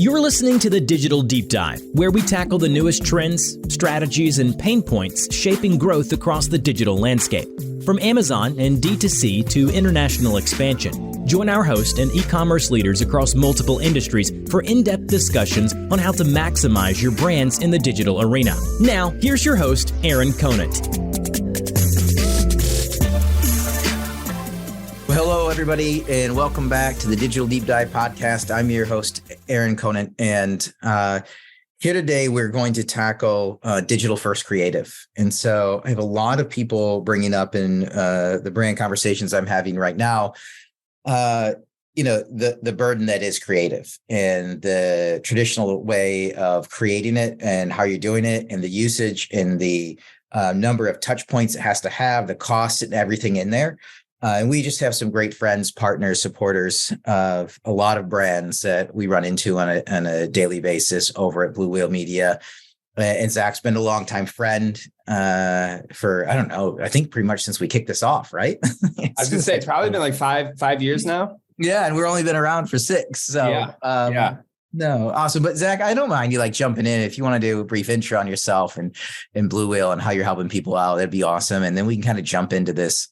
You're listening to the Digital Deep Dive, where we tackle the newest trends, strategies, and pain points shaping growth across the digital landscape. From Amazon and D2C to international expansion, join our host and e-commerce leaders across multiple industries for in-depth discussions on how to maximize your brands in the digital arena. Now, here's your host, Aaron Conant. Well, hello, everybody, and welcome back to the Digital Deep Dive podcast. I'm your host, Aaron Conant, and here today we're going to tackle digital first creative. And so I have a lot of people bringing up in the brand conversations I'm having right now, the burden that is creative and the traditional way of creating it and how you're doing it and the usage and the number of touch points it has to have, the cost and everything in there. And we just have some great friends, partners, supporters of a lot of brands that we run into on a daily basis over at Blue Whale Media. And Zach's been a longtime friend for, I don't know, I think pretty much since we kicked this off, right? I was going to say, it's probably been like five years now. Yeah. And we've only been around for 6. So, yeah. No, awesome. But Zach, I don't mind you like jumping in. If you want to do a brief intro on yourself and Blue Whale and how you're helping people out, that'd be awesome. And then we can kind of jump into this,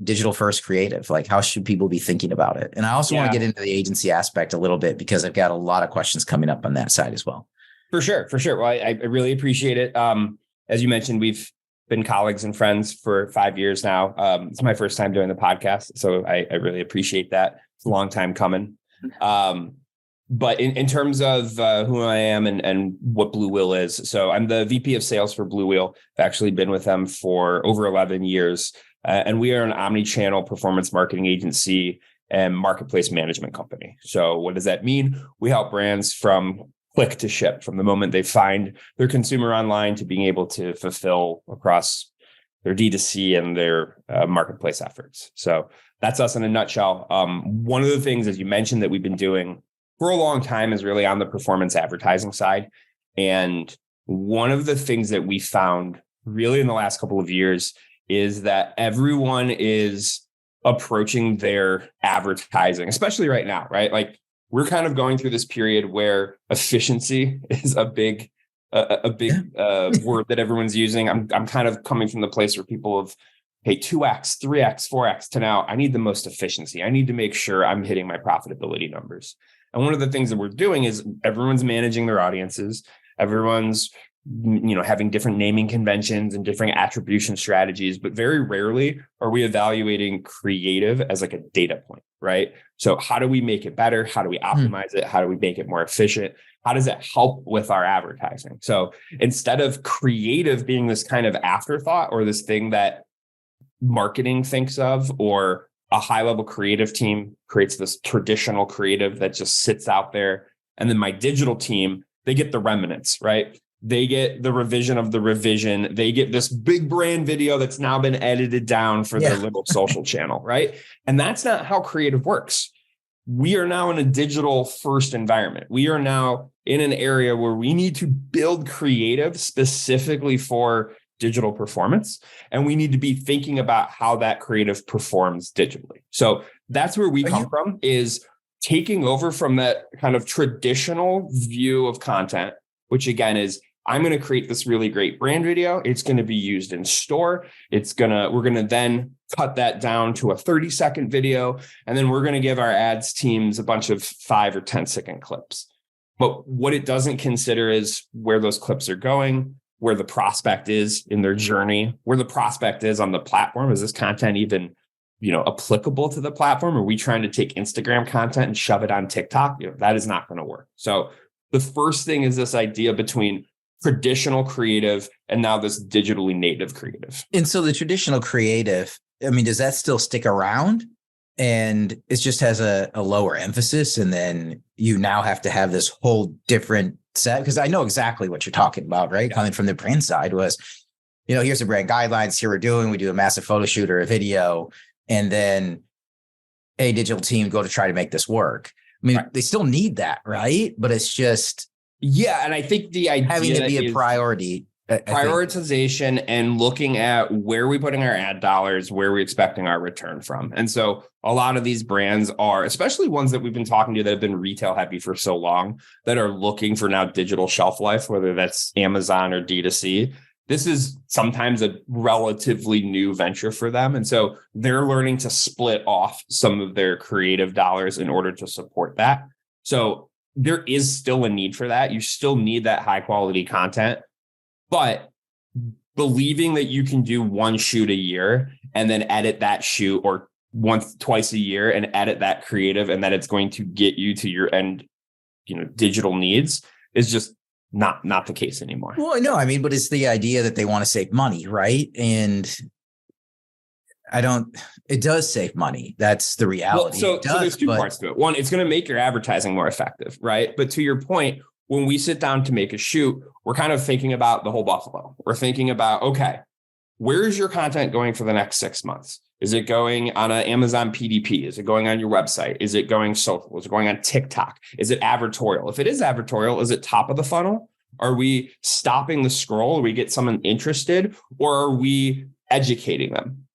digital first creative, like how should people be thinking about it? And I also want to get into the agency aspect a little bit because I've got a lot of questions coming up on that side as well. For sure. Well, I really appreciate it. As you mentioned, we've been colleagues and friends for 5 years now. It's my first time doing the podcast, so I really appreciate that. It's a long time coming. But in terms of who I am and what Blue Whale is, so I'm the VP of sales for Blue Whale. I've actually been with them for over 11 years. And we are an omni-channel performance marketing agency and marketplace management company. So what does that mean? We help brands from click to ship, from the moment they find their consumer online to being able to fulfill across their D2C and their marketplace efforts. So that's us in a nutshell. One of the things, as you mentioned, that we've been doing for a long time is really on the performance advertising side. And one of the things that we found really in the last couple of years is that everyone is approaching their advertising, especially right now, right? Like we're kind of going through this period where efficiency is a big word that everyone's using. I'm kind of coming from the place where people have, hey, 2x, 3x, 4x to now, I need the most efficiency. I need to make sure I'm hitting my profitability numbers. And one of the things that we're doing is everyone's managing their audiences. Everyone's having different naming conventions and different attribution strategies, but very rarely are we evaluating creative as like a data point, right? So how do we make it better? How do we optimize it? How do we make it more efficient? How does it help with our advertising? So instead of creative being this kind of afterthought or this thing that marketing thinks of, or a high-level creative team creates this traditional creative that just sits out there, and then my digital team, they get the remnants, right? They get the revision of the revision. They get this big brand video that's now been edited down for their little social channel, right? And that's not how creative works. We are now in a digital first environment. We are now in an area where we need to build creative specifically for digital performance. And we need to be thinking about how that creative performs digitally. So that's where we come from, is taking over from that kind of traditional view of content, which again is, I'm going to create this really great brand video. It's going to be used in store. We're going to then cut that down to a 30-second video. And then we're going to give our ads teams a bunch of 5 or 10-second clips. But what it doesn't consider is where those clips are going, where the prospect is in their journey, where the prospect is on the platform. Is this content even, applicable to the platform? Are we trying to take Instagram content and shove it on TikTok? That is not going to work. So the first thing is this idea between traditional creative and now this digitally native creative. And so the traditional creative, does that still stick around? And it just has a lower emphasis. And then you now have to have this whole different set, because I know exactly what you're talking about, right? Yeah. Coming from the brand side was, here's the brand guidelines. Here we do a massive photo shoot or a video, and then a digital team go to try to make this work. They still need that, right? But it's just, and I think the idea having to be a priority I think. Prioritization and looking at where we're putting our ad dollars, where we're expecting our return from. And so a lot of these brands are, especially ones that we've been talking to that have been retail heavy for so long, that are looking for now digital shelf life, whether that's Amazon or D2C. This is sometimes a relatively new venture for them. And so they're learning to split off some of their creative dollars in order to support that. So there is still a need for that. You still need that high quality content, but believing that you can do one shoot a year and then edit that shoot, or twice a year and edit that creative, and that it's going to get you to your end, digital needs, is just not the case anymore. Well, no, I mean, but it's the idea that they want to save money, right? And it does save money. That's the reality. Well, so there's two parts to it. One, it's going to make your advertising more effective, right? But to your point, when we sit down to make a shoot, we're kind of thinking about the whole buffalo. We're thinking about, okay, where is your content going for the next 6 months? Is it going on an Amazon PDP? Is it going on your website? Is it going social? Is it going on TikTok? Is it advertorial? If it is advertorial, is it top of the funnel? Are we stopping the scroll? Are we get someone interested, or are we educating them?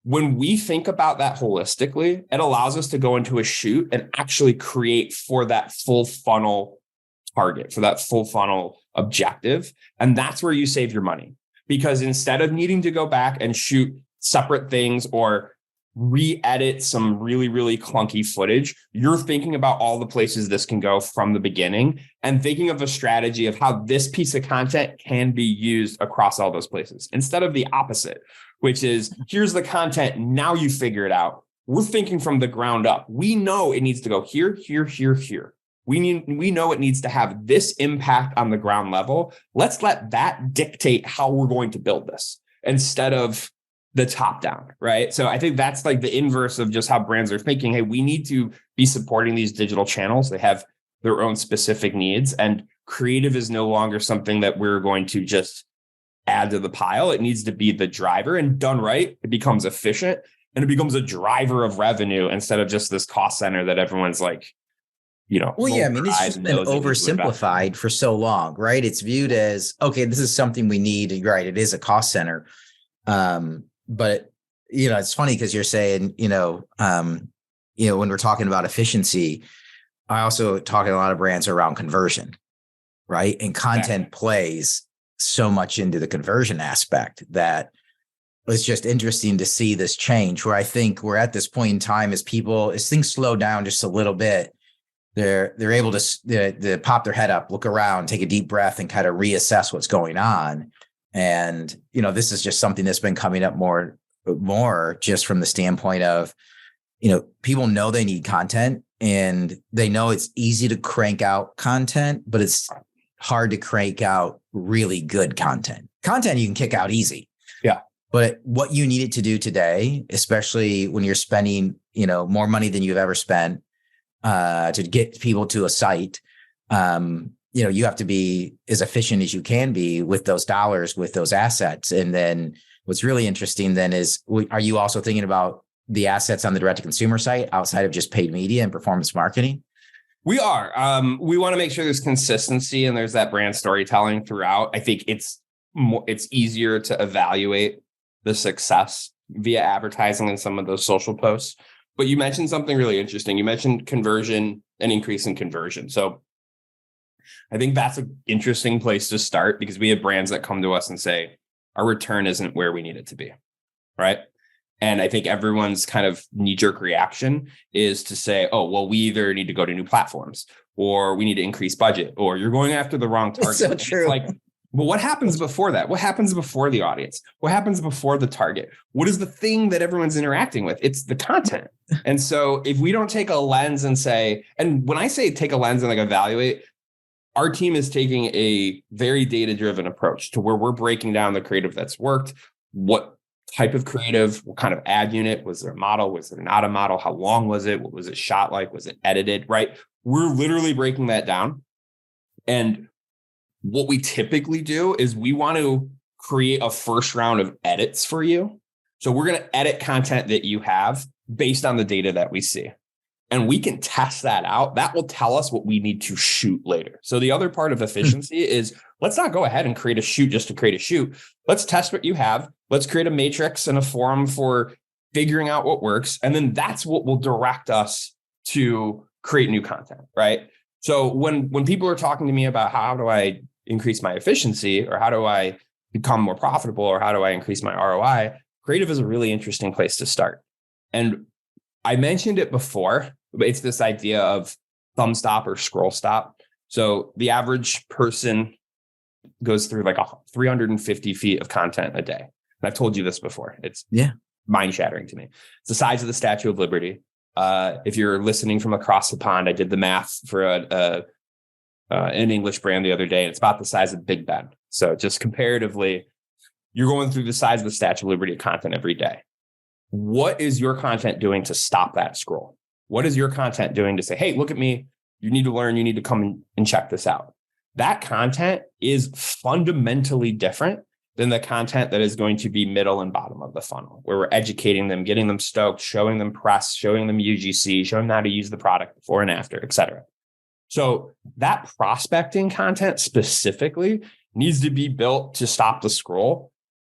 When we think about that holistically, it allows us to go into a shoot and actually create for that full funnel target, for that full funnel objective. And that's where you save your money. Because instead of needing to go back and shoot separate things or re-edit some really, really clunky footage, you're thinking about all the places this can go from the beginning and thinking of a strategy of how this piece of content can be used across all those places, instead of the opposite, which is, here's the content, now you figure it out. We're thinking from the ground up. We know it needs to go here, here, here, here. We know it needs to have this impact on the ground level. Let's let that dictate how we're going to build this, instead of the top down, right? So I think that's like the inverse of just how brands are thinking. Hey, we need to be supporting these digital channels. They have their own specific needs, and creative is no longer something that we're going to just add to the pile. It needs to be the driver, and done right, it becomes efficient and it becomes a driver of revenue instead of just this cost center that everyone's like, well, yeah, I mean, it's just been oversimplified for so long, right? It's viewed as, okay, this is something we need, right? It is a cost center. But, it's funny because you're saying, when we're talking about efficiency, I also talk to a lot of brands around conversion, right? And content plays so much into the conversion aspect that it's just interesting to see this change, where I think we're at this point in time as things slow down just a little bit, they're able to pop their head up, look around, take a deep breath, and kind of reassess what's going on. And, this is just something that's been coming up more just from the standpoint of, people know they need content, and they know it's easy to crank out content, but it's hard to crank out really good content. Content you can kick out easy. Yeah. But what you need it to do today, especially when you're spending, more money than you've ever spent, to get people to a site, you have to be as efficient as you can be with those dollars, with those assets. And then what's really interesting then is, are you also thinking about the assets on the direct-to-consumer site outside of just paid media and performance marketing? We are. We want to make sure there's consistency and there's that brand storytelling throughout. I think it's easier to evaluate the success via advertising than some of those social posts. But you mentioned something really interesting. You mentioned conversion and increase in conversion. So I think that's an interesting place to start, because we have brands that come to us and say, our return isn't where we need it to be, right? And I think everyone's kind of knee-jerk reaction is to say, oh, well, we either need to go to new platforms, or we need to increase budget, or you're going after the wrong target. So true. It's like, but what happens before that? What happens before the audience? What happens before the target? What is the thing that everyone's interacting with? It's the content. And so if we don't take a lens and say, and when I say take a lens and like evaluate, our team is taking a very data-driven approach to where we're breaking down the creative that's worked. What type of creative? What kind of ad unit? Was there a model? Was there not a model? How long was it? What was it shot like? Was it edited? Right? We're literally breaking that down. And what we typically do is we want to create a first round of edits for you. So we're going to edit content that you have based on the data that we see. and we can test that out. That will tell us what we need to shoot later. So the other part of efficiency is, let's not go ahead and create a shoot just to create a shoot. Let's test what you have. Let's create a matrix and a forum for figuring out what works. And then that's what will direct us to create new content, right? So when people are talking to me about how do I increase my efficiency, or how do I become more profitable, or how do I increase my ROI, creative is a really interesting place to start. And I mentioned it before, but it's this idea of thumb stop or scroll stop. So the average person goes through like 350 feet of content a day. And I've told you this before. It's mind shattering to me. It's the size of the Statue of Liberty. If you're listening from across the pond, I did the math for an English brand the other day, and it's about the size of Big Ben. So just comparatively, you're going through the size of the Statue of Liberty of content every day. What is your content doing to stop that scroll? What is your content doing to say, hey, look at me, you need to learn, you need to come and check this out? That content is fundamentally different than the content that is going to be middle and bottom of the funnel, where we're educating them, getting them stoked, showing them press, showing them UGC, showing them how to use the product before and after, et cetera. So that prospecting content specifically needs to be built to stop the scroll.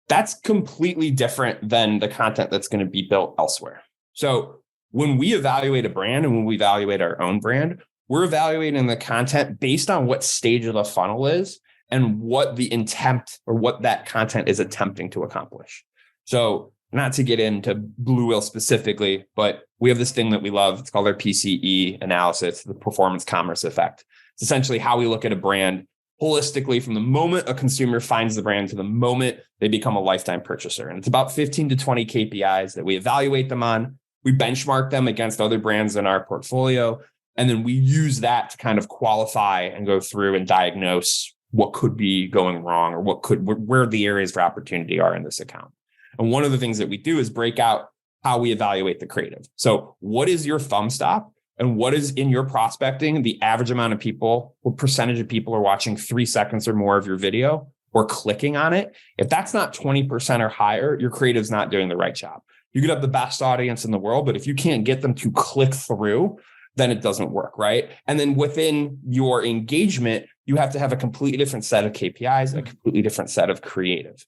That's completely different than the content that's going to be built elsewhere. So when we evaluate a brand and when we evaluate our own brand, we're evaluating the content based on what stage of the funnel is and what the intent or what that content is attempting to accomplish. So not to get into Blue Whale specifically, but we have this thing that we love. It's called our PCE analysis, the performance commerce effect. It's essentially how we look at a brand holistically from the moment a consumer finds the brand to the moment they become a lifetime purchaser. And it's about 15 to 20 KPIs that we evaluate them on. We benchmark them against other brands in our portfolio. And then we use that to kind of qualify and go through and diagnose what could be going wrong, or where the areas for opportunity are in this account. And one of the things that we do is break out how we evaluate the creative. So what is your thumb stop? And what is in your prospecting the average amount of people, what percentage of people are watching 3 seconds or more of your video or clicking on it? If that's not 20% or higher, your creative's not doing the right job. You could have the best audience in the world, but if you can't get them to click through, then it doesn't work, right? And then within your engagement, you have to have a completely different set of KPIs, a completely different set of creative.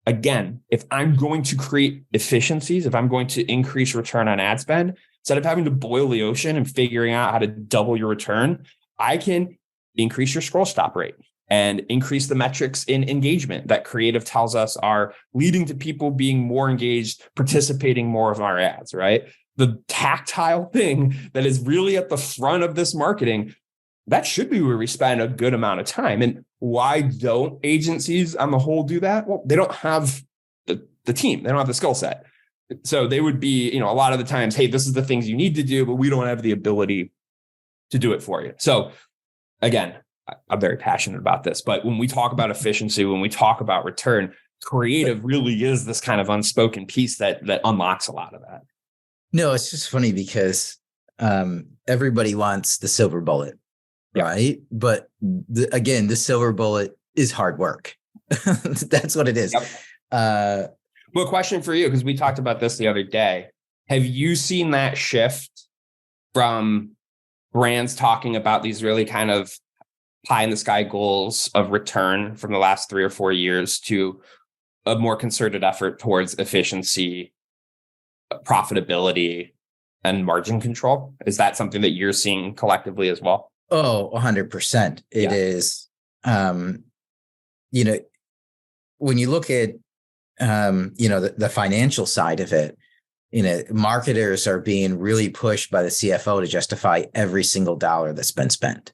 Again, if I'm going to create efficiencies, if I'm going to increase return on ad spend, instead of having to boil the ocean and figuring out how to double your return, I can increase your scroll stop rate and increase the metrics in engagement that creative tells us are leading to people being more engaged, participating more of our ads, right? The tactile thing that is really at the front of this marketing, that should be where we spend a good amount of time. And why don't agencies on the whole do that? Well, they don't have the team. They don't have the skill set. So they would be, a lot of the times, hey, this is the things you need to do, but we don't have the ability to do it for you. So again, I'm very passionate about this, but when we talk about efficiency, when we talk about return, creative really is this kind of unspoken piece that unlocks a lot of that. No, it's just funny because everybody wants the silver bullet, right? But again, the silver bullet is hard work. That's what it is. Yep. Well, question for you, because we talked about this the other day. Have you seen that shift from brands talking about these really kind of pie in the sky goals of return from the last 3 or 4 years to a more concerted effort towards efficiency, profitability, and margin control? Is that something that you're seeing collectively as well? Oh, 100%. It is, when you look at, the financial side of it, marketers are being really pushed by the CFO to justify every single dollar that's been spent.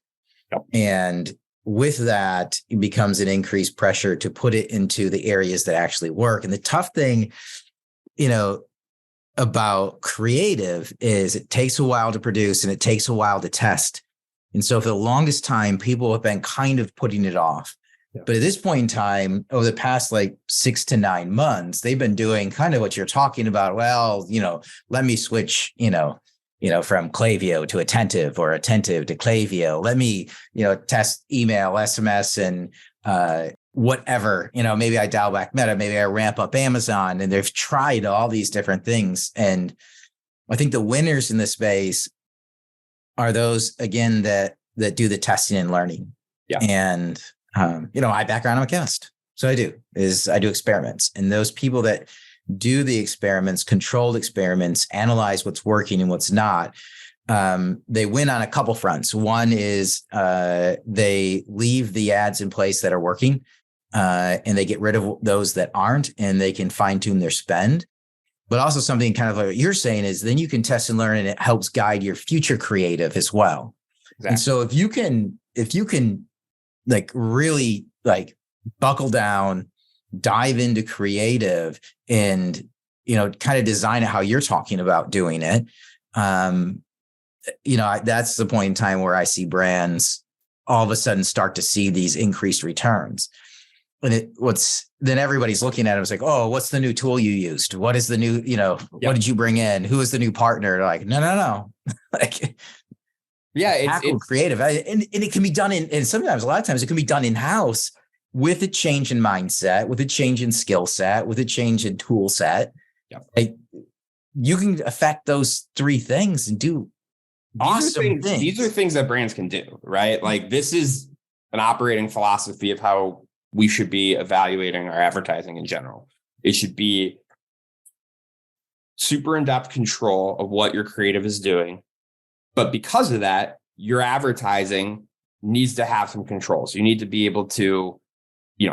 Yep. And with that, it becomes an increased pressure to put it into the areas that actually work. And the tough thing, about creative is it takes a while to produce and it takes a while to test. And so for the longest time, people have been kind of putting it off. Yeah. But at this point in time, over the past 6 to 9 months, they've been doing kind of what you're talking about. Well, let me switch, from Klaviyo to Attentive or Attentive to Klaviyo. Let me, test email, SMS, and whatever, maybe I dial back Meta, maybe I ramp up Amazon, and they've tried all these different things. And I think the winners in this space are those, again, that do the testing and learning. Yeah. And, my background, I'm a chemist. So I do experiments. And those people that do the experiments, controlled experiments, analyze what's working and what's not, they win on a couple fronts. One is they leave the ads in place that are working, and they get rid of those that aren't, and they can fine tune their spend. But also something kind of like what you're saying is then you can test and learn, and it helps guide your future creative as well. Exactly. And so if you can like really like buckle down, dive into creative and, kind of design it how you're talking about doing it. That's the point in time where I see brands all of a sudden start to see these increased returns. And then everybody's looking at it. It's like, oh, what's the new tool you used? What is the new, what did you bring in? Who is the new partner? They're like, no. Like, yeah, it's creative. And it can be done and sometimes a lot of times it can be done in-house with a change in mindset, with a change in skill set, with a change in tool set. Yep. Like, you can affect those three things and do awesome things. These are things that brands can do, right? Like, this is an operating philosophy of how we should be evaluating our advertising in general. It should be super in-depth control of what your creative is doing. But because of that, your advertising needs to have some controls. You need to be able to,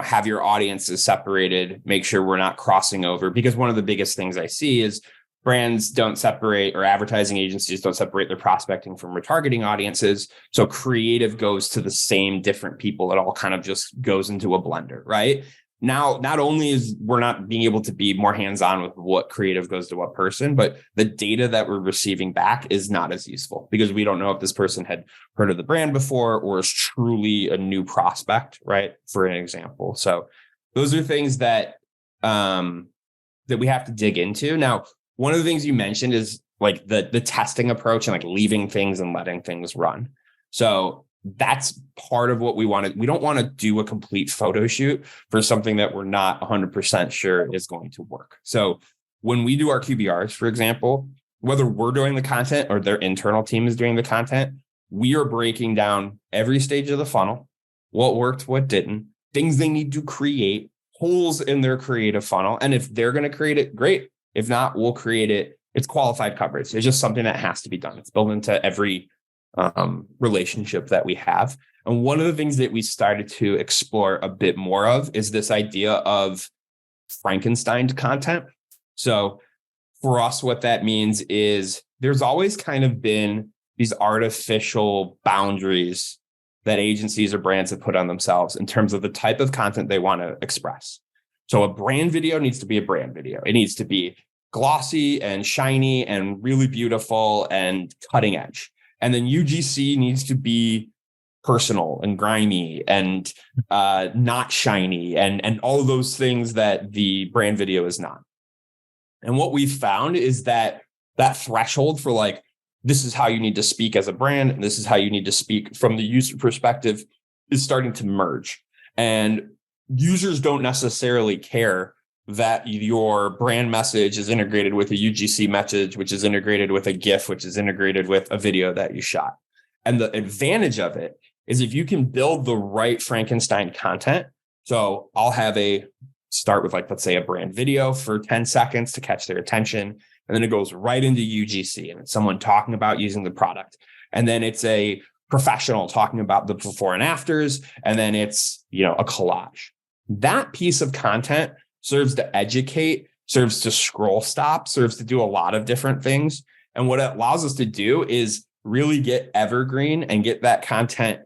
have your audiences separated, make sure we're not crossing over. Because one of the biggest things I see is brands don't separate, or advertising agencies don't separate their prospecting from retargeting audiences. So creative goes to the same different people. It all kind of just goes into a blender, right? Now, not only is we're not being able to be more hands-on with what creative goes to what person, but the data that we're receiving back is not as useful because we don't know if this person had heard of the brand before or is truly a new prospect, right? For an example. So those are things that we have to dig into. Now, one of the things you mentioned is like the testing approach and like leaving things and letting things run. So that's part of what we want to. We don't want to do a complete photo shoot for something that we're not 100% sure is going to work. So when we do our QBRs, for example, whether we're doing the content or their internal team is doing the content, we are breaking down every stage of the funnel, what worked, what didn't, things they need to create, holes in their creative funnel. And if they're going to create it, great. If not, we'll create it. It's qualified coverage. It's just something that has to be done. It's built into every relationship that we have. And one of the things that we started to explore a bit more of is this idea of Frankensteined content. So for us, what that means is there's always kind of been these artificial boundaries that agencies or brands have put on themselves in terms of the type of content they want to express. So a brand video needs to be a brand video. It needs to be glossy and shiny and really beautiful and cutting edge. And then UGC needs to be personal and grimy and not shiny and all of those things that the brand video is not. And what we've found is that threshold for like, this is how you need to speak as a brand, and this is how you need to speak from the user perspective is starting to merge. And users don't necessarily care that your brand message is integrated with a UGC message, which is integrated with a GIF, which is integrated with a video that you shot. And the advantage of it is if you can build the right Frankenstein content. So I'll have start with let's say a brand video for 10 seconds to catch their attention. And then it goes right into UGC and it's someone talking about using the product. And then it's a professional talking about the before and afters. And then it's, a collage. That piece of content serves to educate, serves to scroll stop, serves to do a lot of different things. And what it allows us to do is really get evergreen and get that content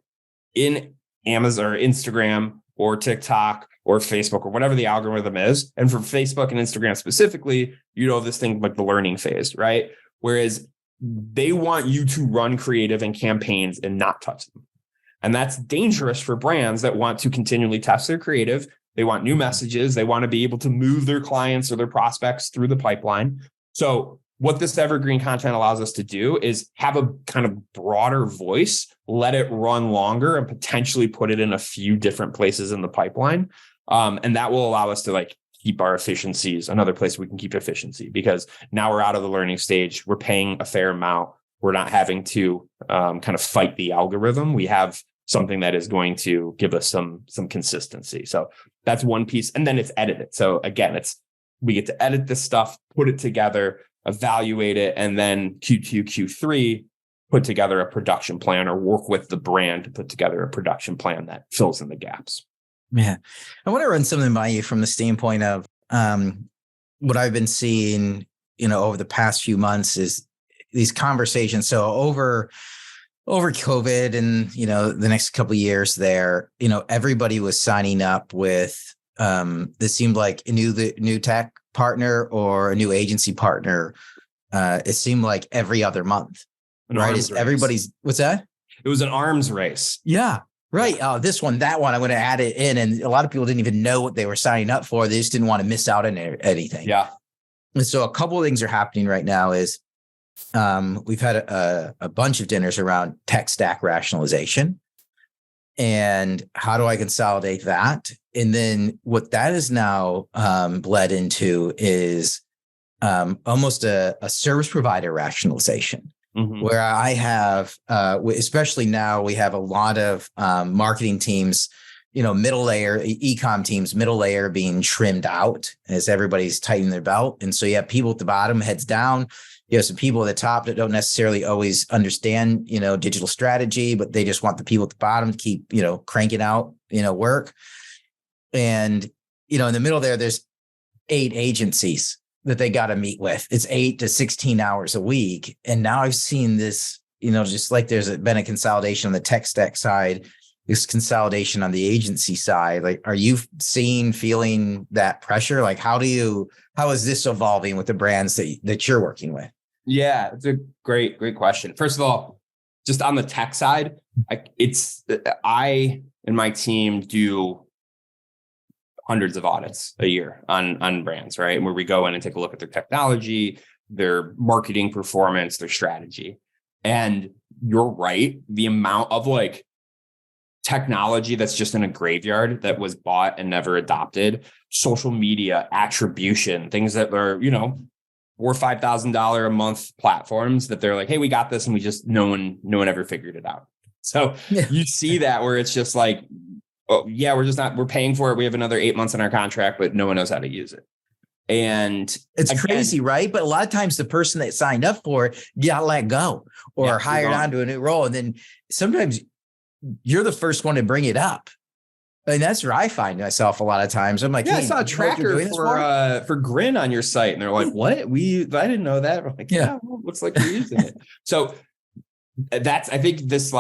in Amazon or Instagram or TikTok or Facebook or whatever the algorithm is. And for Facebook and Instagram specifically, this thing like the learning phase, right? Whereas they want you to run creative and campaigns and not touch them. And that's dangerous for brands that want to continually test their creative. They want new messages. They want to be able to move their clients or their prospects through the pipeline. So what this evergreen content allows us to do is have a kind of broader voice, let it run longer and potentially put it in a few different places in the pipeline. And that will allow us to keep our efficiencies, another place we can keep efficiency, because now we're out of the learning stage. We're paying a fair amount. We're not having to kind of fight the algorithm. We have something that is going to give us some consistency. So that's one piece. And then it's edited. So again, we get to edit this stuff, put it together, evaluate it, and then Q2, Q3, put together a production plan or work with the brand to put together a production plan that fills in the gaps. Yeah. I want to run something by you from the standpoint of what I've been seeing, over the past few months is these conversations. So over COVID and, the next couple of years there, everybody was signing up with, this seemed like a new tech partner or a new agency partner. It seemed like every other month, right? What's that? It was an arms race. Yeah. Right. This one, that one, I'm going to add it in. And a lot of people didn't even know what they were signing up for. They just didn't want to miss out on anything. Yeah. And so a couple of things are happening right now is we've had a bunch of dinners around tech stack rationalization and how do I consolidate that? And then what that is now bled into is almost a service provider rationalization. Mm-hmm. Where I have, especially now, we have a lot of marketing teams, middle layer, e-com teams, middle layer being trimmed out as everybody's tightening their belt. And so you have people at the bottom, heads down. You have some people at the top that don't necessarily always understand, digital strategy, but they just want the people at the bottom to keep, cranking out, work. And, in the middle there's 8 agencies that they got to meet with. It's 8 to 16 hours a week. And now I've seen this, just like there's been a consolidation on the tech stack side, this consolidation on the agency side. Like, are you feeling that pressure? Like, how is this evolving with the brands that you're working with? Yeah, it's a great question. First of all, just on the tech side, I and my team do hundreds of audits a year on brands, right? Where we go in and take a look at their technology, their marketing performance, their strategy. And you're right. The amount of technology that's just in a graveyard that was bought and never adopted, social media, attribution, things that are, $4,000 or $5,000 a month platforms that they're like, hey, we got this. And we just, no one ever figured it out. So You see that where it's just like, oh yeah, we're paying for it. We have another 8 months in our contract, but no one knows how to use it. And it's crazy, right? But a lot of times the person that signed up for it got let go or hired onto a new role. And then sometimes you're the first one to bring it up. And that's where I find myself a lot of times. I'm like, I saw a tracker for Grin on your site. And they're like, what? I didn't know that. We're like, well, looks like you're using it. So I think this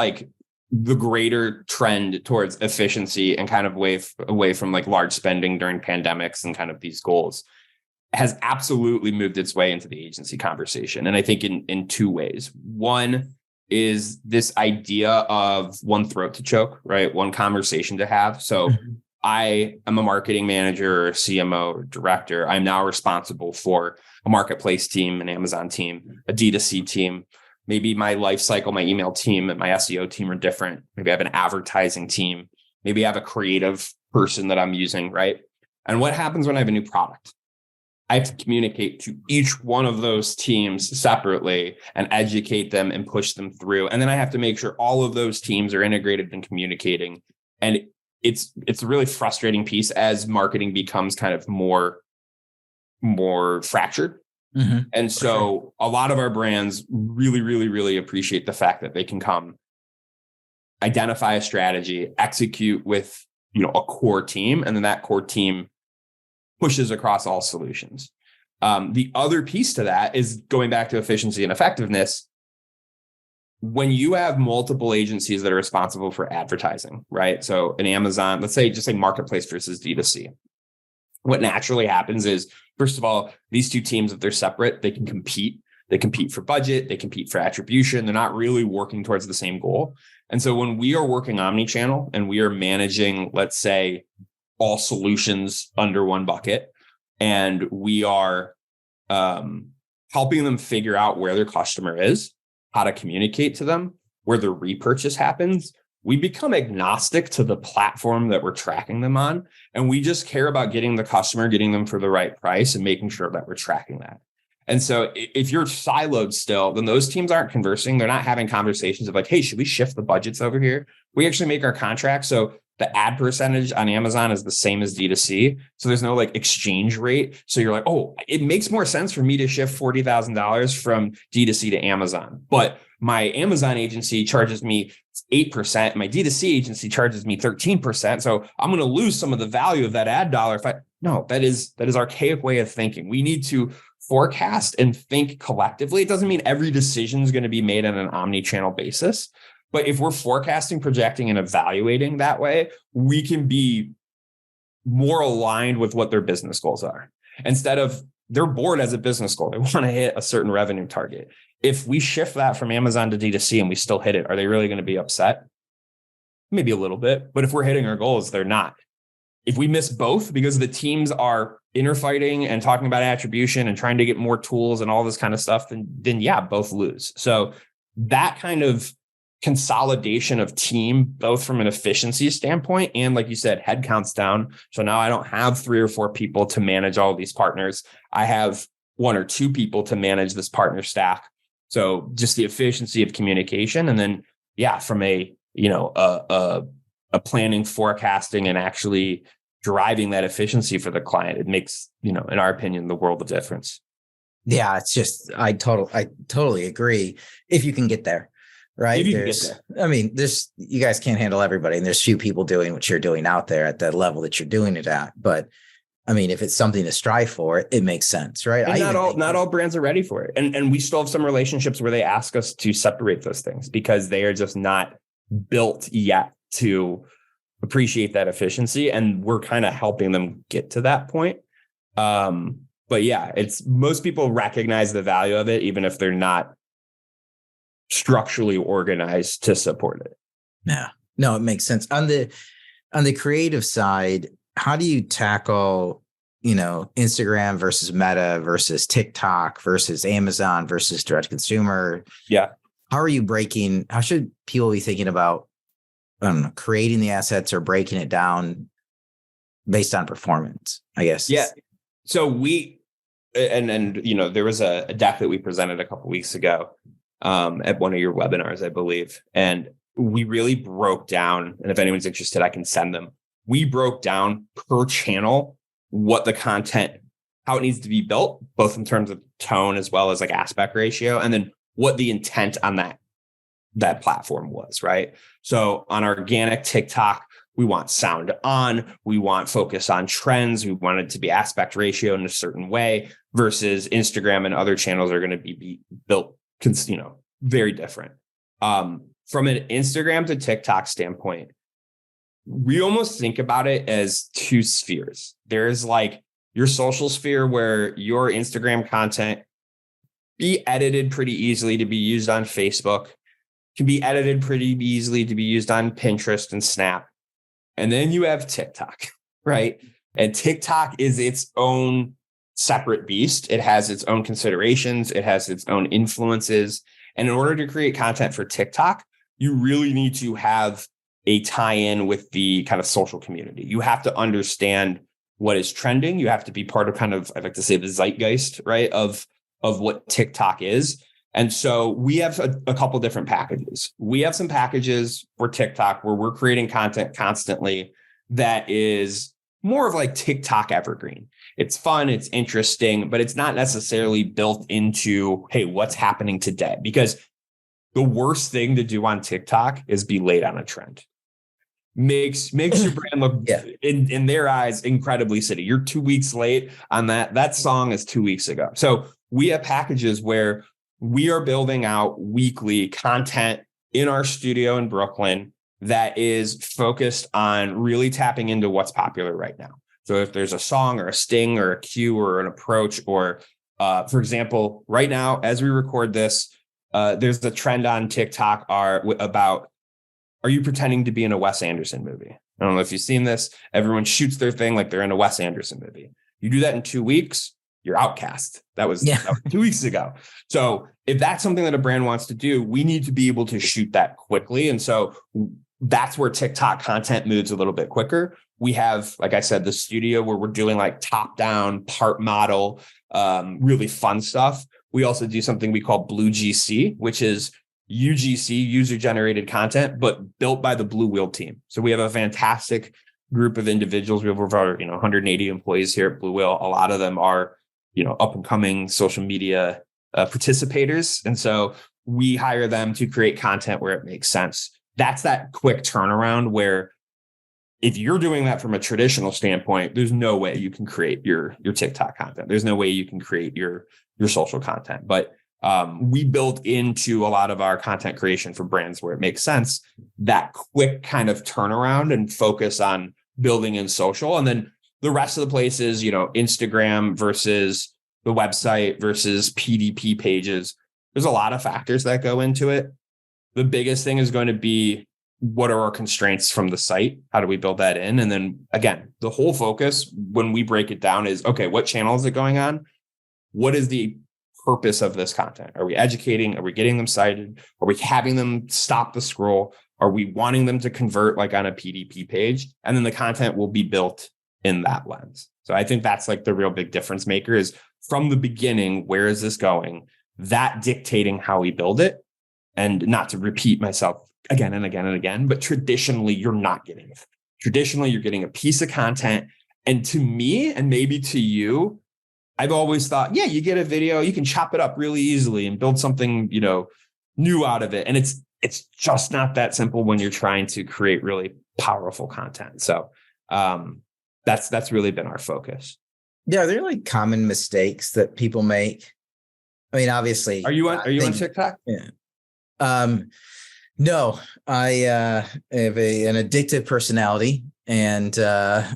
the greater trend towards efficiency and kind of away from large spending during pandemics and kind of these goals has absolutely moved its way into the agency conversation. And I think in 2 ways. One is this idea of one throat to choke, right? One conversation to have. So I am a marketing manager or CMO or director. I'm now responsible for a marketplace team, an Amazon team, a D2C team. Maybe my life cycle, my email team and my SEO team are different. Maybe I have an advertising team. Maybe I have a creative person that I'm using, right? And what happens when I have a new product? I have to communicate to each one of those teams separately and educate them and push them through. And then I have to make sure all of those teams are integrated and communicating. And it's a really frustrating piece as marketing becomes kind of more fractured. Mm-hmm. And so a lot of our brands really, really, really appreciate the fact that they can come identify a strategy, execute with, a core team, and then that core team pushes across all solutions. The other piece to that is going back to efficiency and effectiveness. When you have multiple agencies that are responsible for advertising, right? So an Amazon, let's say just marketplace versus D2C. What naturally happens is, first of all, these 2 teams, if they're separate, they can compete. They compete for budget. They compete for attribution. They're not really working towards the same goal. And so when we are working omnichannel and we are managing, let's say, all solutions under one bucket, and we are helping them figure out where their customer is, how to communicate to them, where the repurchase happens, we become agnostic to the platform that we're tracking them on. And we just care about getting the customer, getting them for the right price and making sure that we're tracking that. And so if you're siloed still, then those teams aren't conversing. They're not having conversations of like, hey, should we shift the budgets over here? We actually make our contracts. So the ad percentage on Amazon is the same as D2C. So there's no like exchange rate. So you're like, oh, it makes more sense for me to shift $40,000 from D2C to Amazon. But my Amazon agency charges me 8%. My D2C agency charges me 13%. So I'm going to lose some of the value of that ad dollar. No, that is archaic way of thinking. We need to forecast and think collectively. It doesn't mean every decision is going to be made on an omni-channel basis. But if we're forecasting, projecting, and evaluating that way, we can be more aligned with what their business goals are. Instead of their board has a business goal, they want to hit a certain revenue target. If we shift that from Amazon to D2C and we still hit it, are they really going to be upset? Maybe a little bit. But if we're hitting our goals, they're not. If we miss both because the teams are interfighting and talking about attribution and trying to get more tools and all this kind of stuff, then yeah, both lose. So that kind of consolidation of team, both from an efficiency standpoint and, like you said, headcounts down. So now I don't have 3 or 4 people to manage all of these partners. I have 1 or 2 people to manage this partner stack. So just the efficiency of communication. And then, yeah, from a planning, forecasting, and actually driving that efficiency for the client, it makes, in our opinion, the world of difference. Yeah, it's just, I totally agree. If you can get there. Right. You guys can't handle everybody, and there's few people doing what you're doing out there at the level that you're doing it at. But I mean, if it's something to strive for, it makes sense, right? And not all brands are ready for it. And we still have some relationships where they ask us to separate those things because they are just not built yet to appreciate that efficiency. And we're kind of helping them get to that point. But yeah, it's most people recognize the value of it, even if they're not structurally organized to support it. Yeah, no, it makes sense. On the creative side, how do you tackle, Instagram versus Meta versus TikTok versus Amazon versus direct consumer? Yeah. How should people be thinking about, creating the assets or breaking it down based on performance, I guess? Yeah. So there was a deck that we presented a couple of weeks ago at one of your webinars, I believe. And we really broke down, and if anyone's interested, I can send them. We broke down per channel what the content, how it needs to be built, both in terms of tone as well as like aspect ratio, and then what the intent on that platform was, right? So on organic TikTok, we want sound on, we want focus on trends, we want it to be aspect ratio in a certain way, versus Instagram and other channels are going to be built very different. From an Instagram to TikTok standpoint, we almost think about it as 2 spheres. There's like your social sphere where your Instagram content be edited pretty easily to be used on Facebook, can be edited pretty easily to be used on Pinterest and Snap. And then you have TikTok, right? And TikTok is its own separate beast. It has its own considerations. It has its own influences. And in order to create content for TikTok, you really need to have a tie-in with the kind of social community. You have to understand what is trending. You have to be part of kind of, I like to say, the zeitgeist, right, of what TikTok is. And so we have a couple different packages. We have some packages for TikTok where we're creating content constantly that is more of like TikTok evergreen. It's fun, it's interesting, but it's not necessarily built into, hey, what's happening today? Because the worst thing to do on TikTok is be late on a trend. Makes your brand look, in their eyes, incredibly silly. You're 2 weeks late on that. That song is 2 weeks ago. So we have packages where we are building out weekly content in our studio in Brooklyn that is focused on really tapping into what's popular right now. So if there's a song or a sting or a cue or an approach, or for example, right now, as we record this, there's the trend on TikTok about, are you pretending to be in a Wes Anderson movie? I don't know if you've seen this. Everyone shoots their thing like they're in a Wes Anderson movie. You do that in 2 weeks, you're outcast. That was 2 weeks ago. So if that's something that a brand wants to do, we need to be able to shoot that quickly. And so that's where TikTok content moves a little bit quicker. We have, like I said, the studio where we're doing like top down part model, really fun stuff. We also do something we call Blue GC, which is UGC, user generated content, but built by the Blue Wheel team. So we have a fantastic group of individuals. We have over 180 employees here at Blue Wheel. A lot of them are up and coming social media participators, and so we hire them to create content where it makes sense. That's that quick turnaround where if you're doing that from a traditional standpoint, there's no way you can create your TikTok content. There's no way you can create your social content. But we built into a lot of our content creation for brands where it makes sense, that quick kind of turnaround and focus on building in social. And then the rest of the places, Instagram versus the website versus PDP pages. There's a lot of factors that go into it. The biggest thing is going to be, what are our constraints from the site? How do we build that in? And then again, the whole focus when we break it down is, okay, what channel is it going on? What is the purpose of this content? Are we educating? Are we getting them cited? Are we having them stop the scroll? Are we wanting them to convert like on a PDP page? And then the content will be built in that lens. So I think that's like the real big difference maker is from the beginning, where is this going? That dictating how we build it. And not to repeat myself again and again and again, but traditionally, you're not getting it. Traditionally, you're getting a piece of content. And to me, and maybe to you, I've always thought, yeah, you get a video, you can chop it up really easily and build something, new out of it. And it's just not that simple when you're trying to create really powerful content. So that's really been our focus. Yeah, are there like common mistakes that people make? I mean, obviously, are you on TikTok? Yeah. No, I have an addictive personality, and I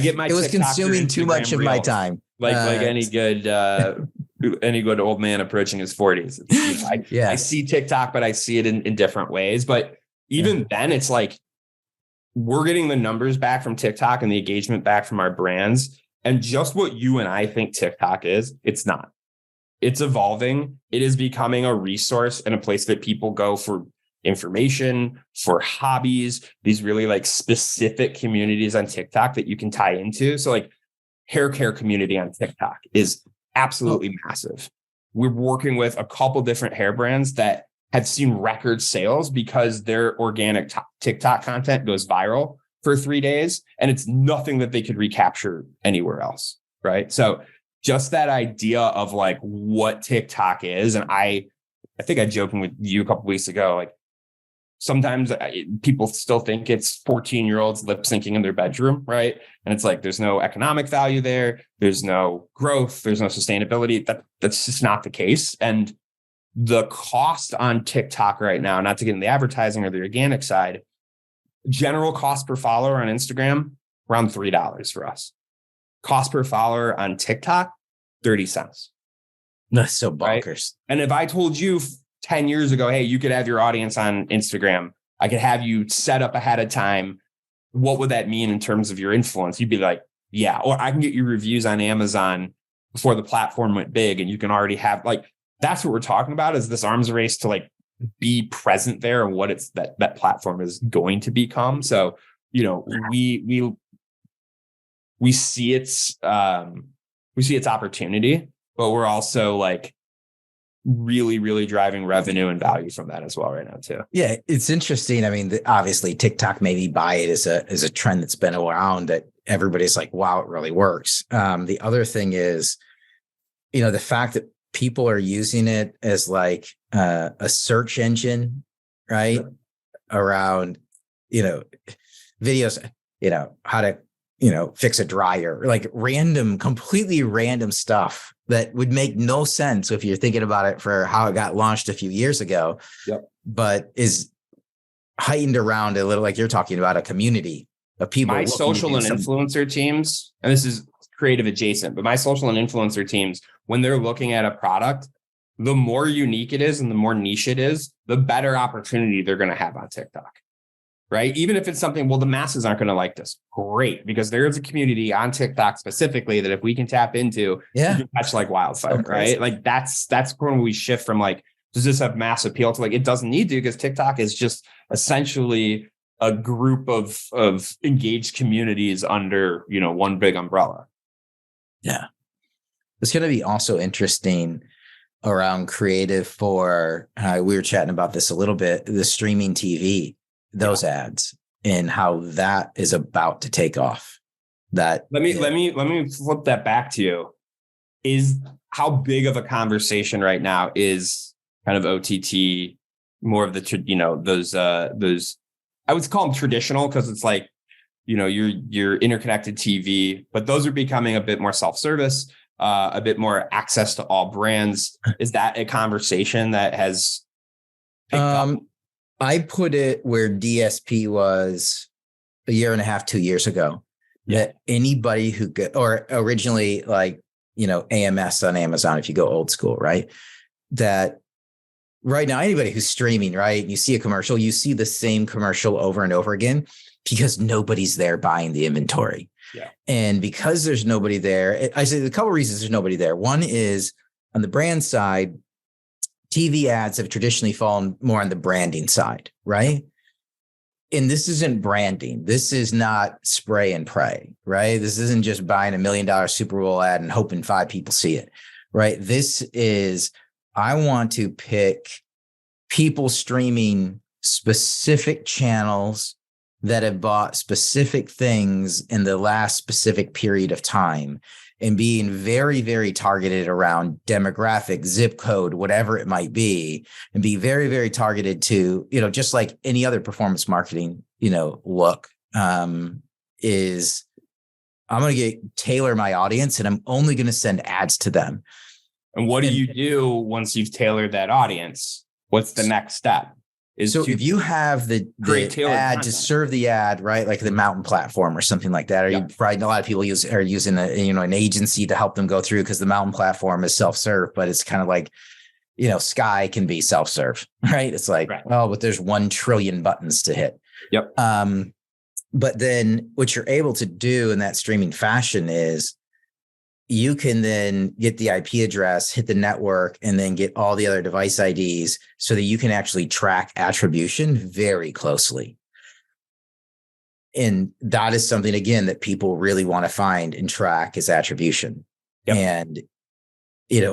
get my. It was TikTok consuming too much of my time. Like any good old man approaching his 40s. I see TikTok, but I see it in different ways. But even then, it's like we're getting the numbers back from TikTok and the engagement back from our brands, and just what you and I think TikTok is, it's not. It's evolving. It is becoming a resource and a place that people go for information, for hobbies, these really like specific communities on TikTok that you can tie into. So like hair care community on TikTok is absolutely massive. We're working with a couple different hair brands that have seen record sales because their organic TikTok content goes viral for 3 days. And it's nothing that they could recapture anywhere else. Right. So just that idea of like what TikTok is. And I think I joking with you a couple weeks ago, like sometimes people still think it's 14-year-olds lip syncing in their bedroom. Right. And it's like, there's no economic value there. There's no growth. There's no sustainability. That's just not the case. And the cost on TikTok right now, not to get in the advertising or the organic side, general cost per follower on Instagram, around $3 for us. Cost per follower on TikTok, 30 cents. That's so bonkers. Right? And if I told you 10 years ago, hey, you could have your audience on Instagram, I could have you set up ahead of time, what would that mean in terms of your influence? You'd be like, yeah, or I can get your reviews on Amazon before the platform went big. And you can already have like, that's what we're talking about is this arms race to like be present there and what it's that platform is going to become. So, we see its opportunity, but we're also like really, really driving revenue and value from that as well right now too. Yeah, it's interesting. I mean, obviously TikTok maybe by it is a trend that's been around that everybody's like, wow, it really works. The other thing is, the fact that people are using it as like a search engine, right? Sure. Around, videos, how to, fix a dryer, like completely random stuff that would make no sense if you're thinking about it for how it got launched a few years ago, but is heightened around a little, like you're talking about, a community of people. My social and influencer teams, and this is creative adjacent, but my social and influencer teams, when they're looking at a product, the more unique it is and the more niche it is, the better opportunity they're going to have on TikTok. Right. Even if it's something, well, the masses aren't going to like this. Great. Because there is a community on TikTok specifically that if we can tap into, you can catch like wildfire. Right. Like that's when we shift from like does this have mass appeal to, like, it doesn't need to, because TikTok is just essentially a group of engaged communities under, one big umbrella. Yeah. It's going to be also interesting around creative for, we were chatting about this a little bit, the streaming TV, those ads, and how that is about to take off. Let me flip that back to you. Is how big of a conversation right now is kind of OTT, more of the, those, I would call them traditional, because it's like, your interconnected TV, but those are becoming a bit more self-service, a bit more access to all brands. Is that a conversation that has picked up? I put it where DSP was a year and a half, 2 years ago. That anybody who could, or originally like, AMS on Amazon, if you go old school, right? That right now, anybody who's streaming, right? You see a commercial, you see the same commercial over and over again, because nobody's there buying the inventory. Yeah. And because there's nobody there, I say a couple of reasons there's nobody there. One is on the brand side, TV ads have traditionally fallen more on the branding side, right? And this isn't branding. This is not spray and pray, right? This isn't just buying $1 million Super Bowl ad and hoping 5 people see it, right? This is, I want to pick people streaming specific channels that have bought specific things in the last specific period of time, and being very, very targeted around demographic, zip code, whatever it might be, and be very, very targeted to, just like any other performance marketing, look, is I'm going to tailor my audience, and I'm only going to send ads to them. And what do you do once you've tailored that audience? What's the next step? So if you have the ad content to serve the ad, right, like the Mountain platform or something like that, or you probably a lot of people are using an agency to help them go through, because the Mountain platform is self-serve, but it's kind of like, Sky can be self-serve, right? It's like, but there's 1 trillion buttons to hit. Yep. But then what you're able to do in that streaming fashion is you can then get the IP address, hit the network, and then get all the other device IDs so that you can actually track attribution very closely. And that is something, again, that people really want to find and track, is attribution. Yep. And,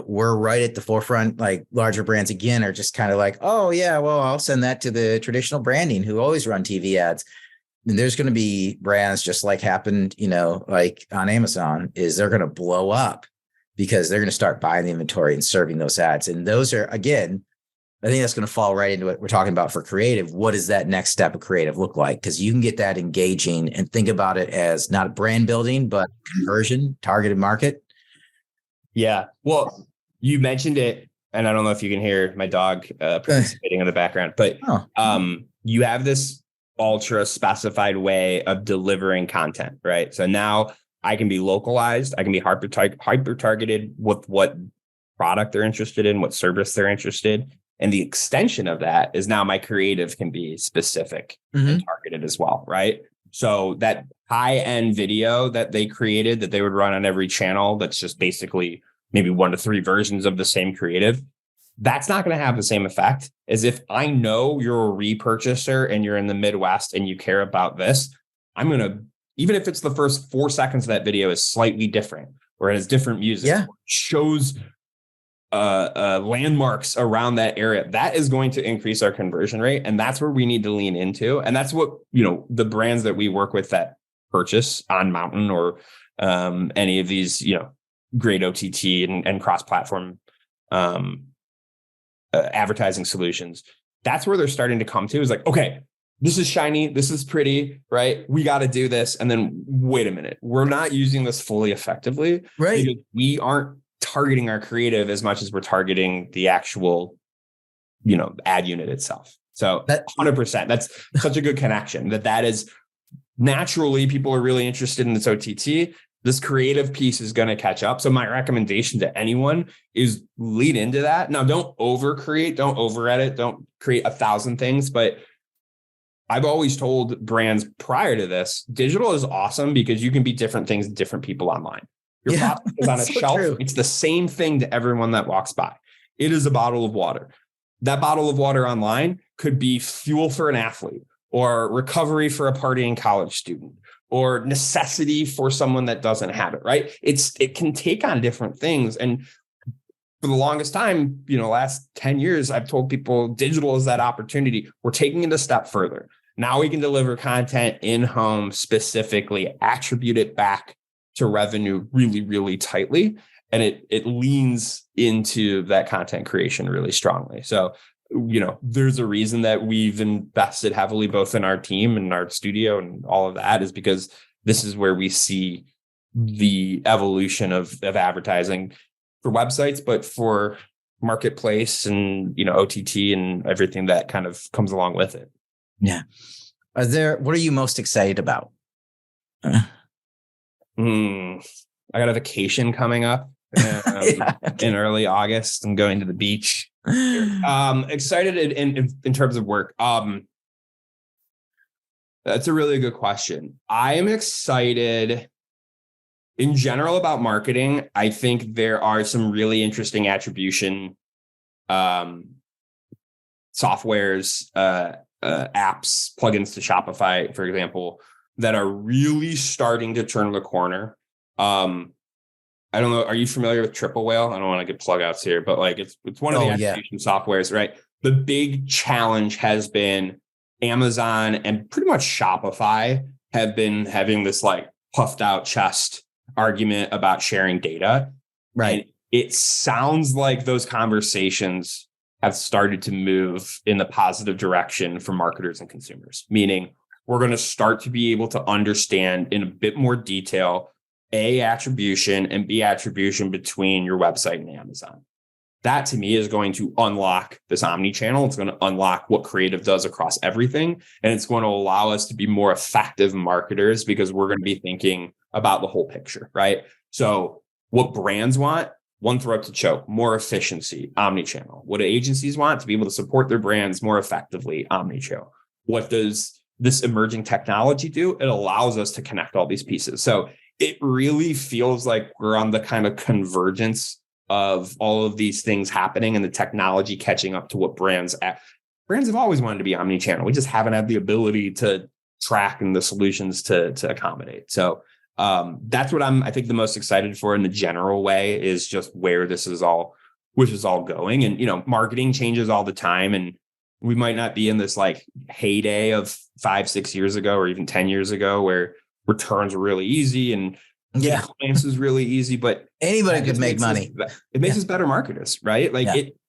we're right at the forefront. Like, larger brands, again, are just kind of like, oh yeah, well, I'll send that to the traditional branding who always run TV ads. And there's going to be brands, just like happened, like on Amazon, is they're going to blow up because they're going to start buying the inventory and serving those ads. And those are, again, I think that's going to fall right into what we're talking about for creative. What does that next step of creative look like? Because you can get that engaging and think about it as not brand building, but conversion, targeted market. Yeah. Well, you mentioned it, and I don't know if you can hear my dog participating in the background, but you have this ultra specified way of delivering content, right? So now I can be localized. I can be hyper targeted with what product they're interested in, what service they're interested in. And the extension of that is now my creative can be specific and targeted as well, right? So that high-end video that they created that they would run on every channel, that's just basically maybe 1 to 3 versions of the same creative, that's not going to have the same effect as if I know you're a repurchaser and you're in the Midwest and you care about this. I'm going to, even if it's the first 4 seconds of that video is slightly different, or it has different music, or shows landmarks around that area, that is going to increase our conversion rate. And that's where we need to lean into. And that's what, the brands that we work with that purchase on Mountain or any of these, great OTT and cross-platform advertising solutions, that's where they're starting to come to, is like, okay, this is shiny, this is pretty, right? We got to do this. And then wait a minute, we're not using this fully effectively, right? Because we aren't targeting our creative as much as we're targeting the actual, ad unit itself. So 100%, that's such a good connection that is naturally people are really interested in this OTT. This creative piece is going to catch up. So my recommendation to anyone is lead into that. Now, don't over create, don't over edit, don't create 1,000 things. But I've always told brands prior to this, digital is awesome because you can be different things to different people online. Your product is on a shelf. True. It's the same thing to everyone that walks by. It is a bottle of water. that bottle of water online could be fuel for an athlete, or recovery for a partying college student, or necessity for someone that doesn't have it, right? It can take on different things. And for the longest time, last 10 years, I've told people digital is that opportunity. We're taking it a step further. Now we can deliver content in home, specifically attribute it back to revenue really, really tightly. And it leans into that content creation really strongly. So, there's a reason that we've invested heavily both in our team and our studio and all of that, is because this is where we see the evolution of advertising for websites, but for marketplace and, OTT and everything that kind of comes along with it. Yeah. What are you most excited about? I got a vacation coming up in early August. I'm going to the beach. Excited in terms of work. That's a really good question. I am excited in general about marketing. I think there are some really interesting attribution softwares, apps, plugins to Shopify, for example, that are really starting to turn the corner. I don't know. Are you familiar with Triple Whale? I don't want to get plug outs here, but it's one of the attribution softwares, right? The big challenge has been Amazon and pretty much Shopify have been having this puffed out chest argument about sharing data. Right. And it sounds like those conversations have started to move in the positive direction for marketers and consumers, meaning we're going to start to be able to understand in a bit more detail, A, attribution, and B, attribution between your website and Amazon. That to me is going to unlock this omni-channel. It's going to unlock what creative does across everything. And it's going to allow us to be more effective marketers because we're going to be thinking about the whole picture, right? So what brands want, one throat to choke, more efficiency, omni-channel. What do agencies want? To be able to support their brands more effectively, omni-channel. What does this emerging technology do? It allows us to connect all these pieces. So it really feels like we're on the kind of convergence of all of these things happening and the technology catching up to what brands have always wanted to be omni-channel. We just haven't had the ability to track and the solutions to accommodate. So that's what I think the most excited for in the general way is just where this is all going. And, marketing changes all the time. And we might not be in this heyday of 5-6 years ago, or even 10 years ago, where returns are really easy and clients is really easy, but anybody could make money. It makes us better marketers, right?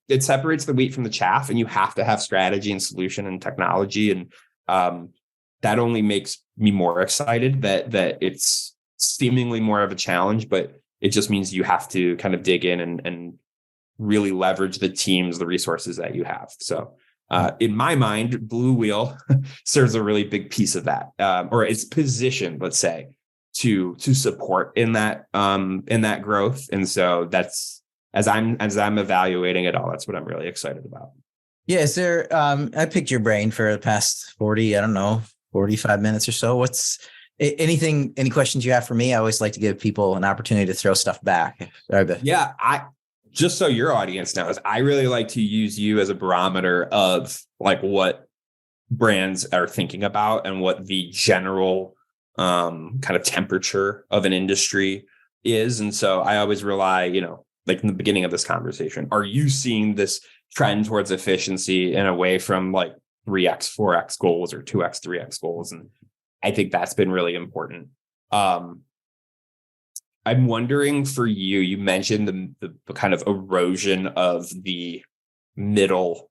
It separates the wheat from the chaff, and you have to have strategy and solution and technology. And that only makes me more excited that it's seemingly more of a challenge, but it just means you have to kind of dig in and really leverage the teams, the resources that you have. So in my mind, Blue Wheel serves a really big piece of that, or is positioned, let's say, to support in that growth. And so that's as I'm evaluating it all, that's what I'm really excited about. Yeah. Is there, I picked your brain for the past 45 minutes or so. Any questions you have for me? I always like to give people an opportunity to throw stuff back. Yeah. Just so your audience knows, I really like to use you as a barometer of what brands are thinking about and what the general kind of temperature of an industry is. And so I always rely, in the beginning of this conversation, are you seeing this trend towards efficiency and away from 3x, 4x goals or 2x, 3x goals? And I think that's been really important. I'm wondering for you, you mentioned the kind of erosion of the middle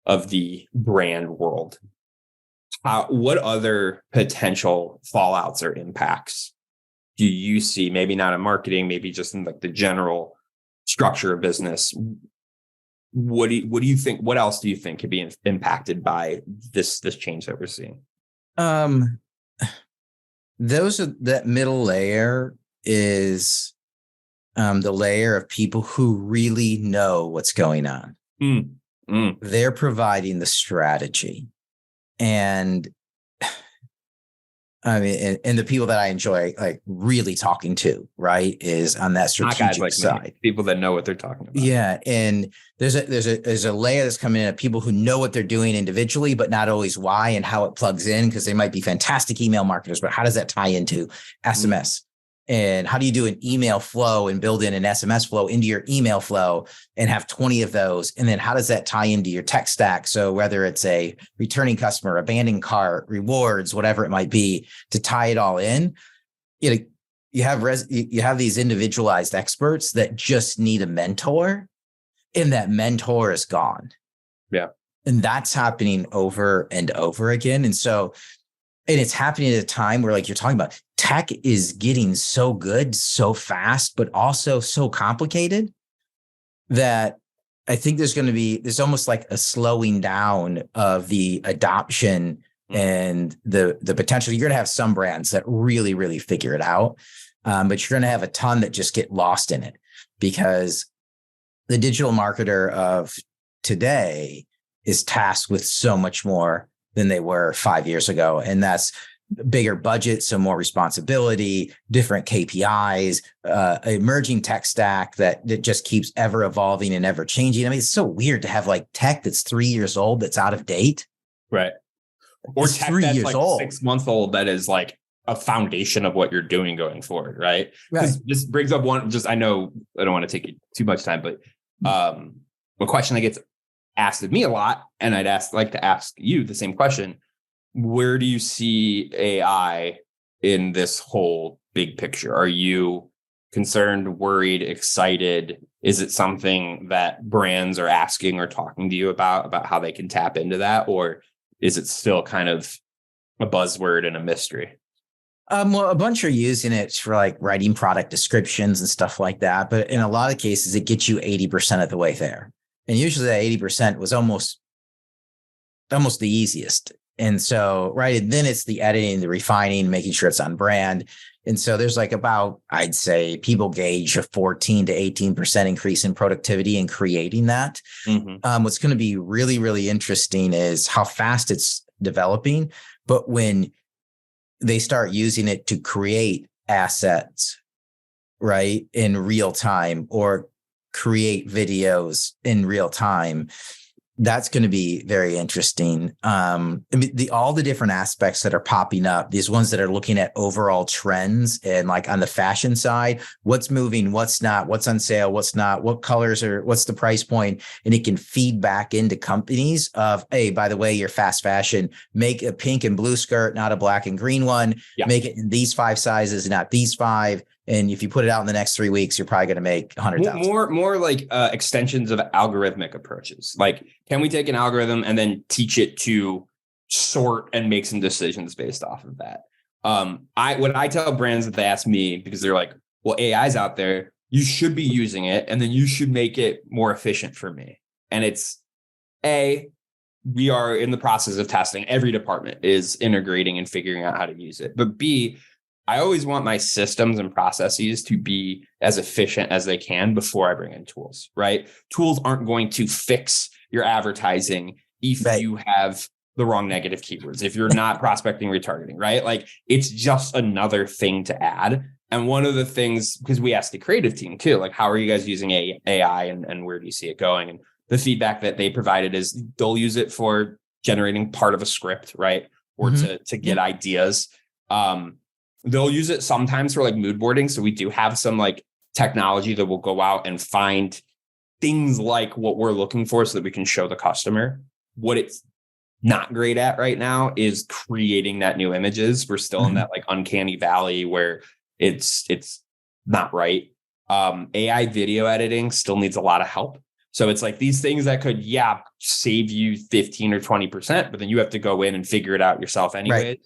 of the brand world. What other potential fallouts or impacts do you see? Maybe not in marketing, maybe just in the general structure of business. What do you think? What else do you think could be impacted by this change that we're seeing? That middle layer is the layer of people who really know what's going on. They're providing the strategy. And I mean, and the people that I enjoy like really talking to, right, is on that Not guys strategic like side. me, people that know what they're talking about. Yeah. And there's a layer that's coming in of people who know what they're doing individually, but not always why and how it plugs in, because they might be fantastic email marketers, but how does that tie into SMS? And how do you do an email flow and build in an SMS flow into your email flow and have 20 of those? And then how does that tie into your tech stack? So whether it's a returning customer, abandoned cart, rewards, whatever it might be, to tie it all in, you have these individualized experts that just need a mentor, and that mentor is gone. Yeah. And that's happening over and over again. And it's happening at a time where, like you're talking about, tech is getting so good, so fast, but also so complicated that I think there's almost like a slowing down of the adoption and the potential. You're going to have some brands that really, really figure it out. But you're going to have a ton that just get lost in it, because the digital marketer of today is tasked with so much more than they were 5 years ago. And that's bigger budget, so more responsibility, different KPIs, emerging tech stack that just keeps ever evolving and ever changing. I mean, it's so weird to have like tech that's 3 years old, that's out of date. Right. Or it's tech 3 that's years like old. 6 months old, that is like a foundation of what you're doing going forward. Right. Right. This brings up I know I don't want to take too much time, but a question that gets asked of me a lot, and I'd like to ask you the same question. Where do you see AI in this whole big picture? Are you concerned, worried, excited? Is it something that brands are asking or talking to you about how they can tap into that? Or is it still kind of a buzzword and a mystery? Well, a bunch are using it for like writing product descriptions and stuff like that. But in a lot of cases, it gets you 80% of the way there. And usually that 80% was almost the easiest. And so, right, and then it's the editing, the refining, making sure it's on brand. And so there's like about, I'd say, people gauge a 14 to 18% increase in productivity in creating that. Mm-hmm. What's going to be really, really interesting is how fast it's developing. But when they start using it to create assets, right, in real time, or create videos in real time, that's going to be very interesting. I mean, all the different aspects that are popping up, these ones that are looking at overall trends, and like on the fashion side, what's moving, what's not, what's on sale, what's not, what colors are, what's the price point, and it can feed back into companies of, hey, by the way, your fast fashion, make a pink and blue skirt, not a black and green one. Yeah. Make it in these 5 sizes, not these 5. And if you put it out in the next 3 weeks, you're probably going to make 100,000. More like extensions of algorithmic approaches. Like, can we take an algorithm and then teach it to sort and make some decisions based off of that? When I tell brands that they ask me, because they're like, well, AI's out there, you should be using it, and then you should make it more efficient for me. And it's we are in the process of testing. Every department is integrating and figuring out how to use it. But B, I always want my systems and processes to be as efficient as they can before I bring in tools, right? Tools aren't going to fix your advertising if you have the wrong negative keywords, if you're not prospecting, retargeting, right? Like, it's just another thing to add. And one of the things, because we asked the creative team too, like, how are you guys using AI and where do you see it going? And the feedback that they provided is they'll use it for generating part of a script, right? Or to get ideas. They'll use it sometimes for like mood boarding. So we do have some like technology that will go out and find things like what we're looking for so that we can show the customer. What it's not great at right now is creating that new images. We're still in that like uncanny valley where it's not right. AI video editing still needs a lot of help. So it's like these things that could, save you 15 or 20%, but then you have to go in and figure it out yourself anyway.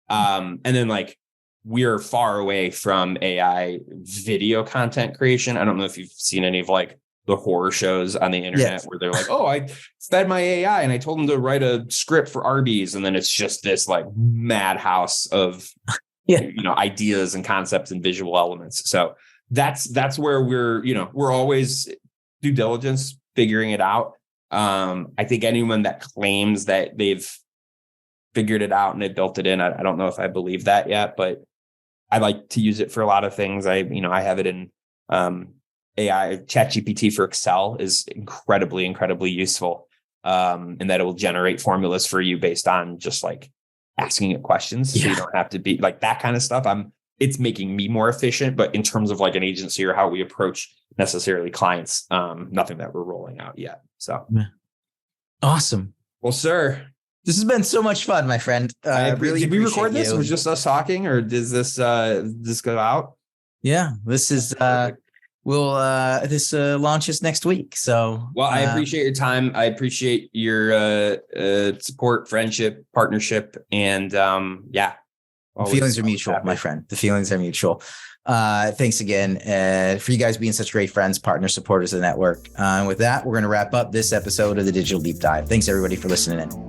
Right. And then like, we're far away from AI video content creation. I don't know if you've seen any of like the horror shows on the internet where they're like, oh, I fed my AI and I told them to write a script for Arby's. And then it's just this like madhouse of, ideas and concepts and visual elements. So that's where we're always due diligence, figuring it out. I think anyone that claims that they've figured it out and it built it in. I don't know if I believe that yet, but I like to use it for a lot of things. I have it in AI. ChatGPT for Excel is incredibly useful. And that it will generate formulas for you based on just like asking it questions. So you don't have to be like that kind of stuff. It's making me more efficient, but in terms of like an agency or how we approach necessarily clients, nothing that we're rolling out yet. So awesome. Well, sir, this has been so much fun, my friend. Did we record this? Was just us talking, or does this go out? Yeah, this is this launches next week. So well, I appreciate your time. I appreciate your support, friendship, partnership, and feelings are mutual, my friend. The feelings are mutual. Thanks again for you guys being such great friends, partners, supporters of the network. And with that, we're going to wrap up this episode of the Digital Deep Dive. Thanks everybody for listening in.